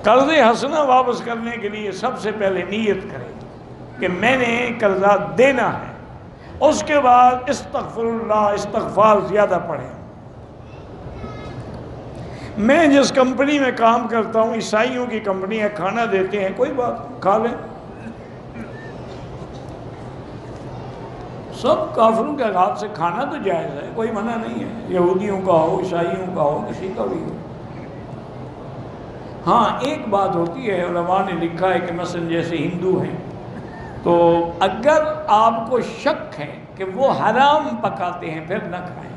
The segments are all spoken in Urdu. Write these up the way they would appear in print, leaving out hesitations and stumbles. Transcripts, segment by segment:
قرض حسنہ واپس کرنے کے لیے سب سے پہلے نیت کرے کہ میں نے قرضہ دینا ہے، اس کے بعد استغفر اللہ، استغفار زیادہ پڑھیں۔ میں جس کمپنی میں کام کرتا ہوں، عیسائیوں کی کمپنی ہے، کھانا دیتے ہیں، کوئی بات، کھا لیں، سب کافروں کے ہاتھ سے کھانا تو جائز ہے، کوئی منع نہیں ہے، یہودیوں کا ہو، عیسائیوں کا ہو، کسی کا بھی ہو۔ ہاں ایک بات ہوتی ہے، علماء نے لکھا ہے کہ مثلا جیسے ہندو ہیں، تو اگر آپ کو شک ہے کہ وہ حرام پکاتے ہیں پھر نہ کھائیں۔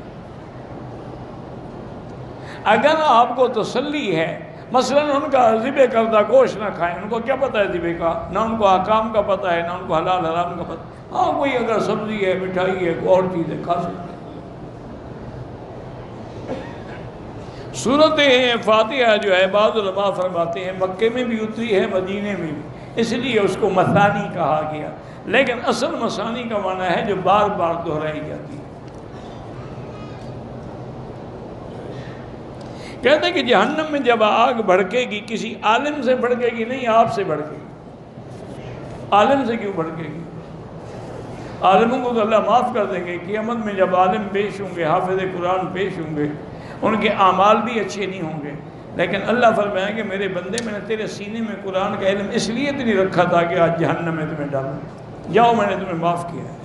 اگر آپ کو تسلی ہے، مثلا ان کا ذبح کردہ گوشت نہ کھائیں، ان کو کیا پتہ ہے ذبح کا، نہ ان کو احکام کا پتہ ہے، نہ ان کو حلال حرام کا پتہ، ہاں کوئی اگر سبزی ہے، مٹھائی ہے، کوئی اور چیز ہے، کھا سکتے ہیں۔ سورۃ فاتحہ جو ہے بعض علماء فرماتے ہیں مکے میں بھی اتری ہے، مدینے میں بھی، اس لیے اس کو مثانی کہا گیا، لیکن اصل مثانی کا معنی ہے جو بار بار دہرائی جاتی ہے۔ کہتے ہیں کہ جہنم میں جب آگ بھڑکے گی، کسی عالم سے بھڑکے گی نہیں، آپ سے بھڑکے گی۔ عالم سے کیوں بھڑکے گی؟ عالموں کو تو اللہ معاف کر دیں گے، قیامت میں جب عالم پیش ہوں گے، حافظ قرآن پیش ہوں گے، ان کے اعمال بھی اچھے نہیں ہوں گے، لیکن اللہ فرمائے کہ میرے بندے، میں نے تیرے سینے میں قرآن کا علم اس لیے تو نہیں رکھا تھا کہ آج جہنم میں تمہیں ڈالوں، جاؤ میں نے تمہیں معاف کیا ہے۔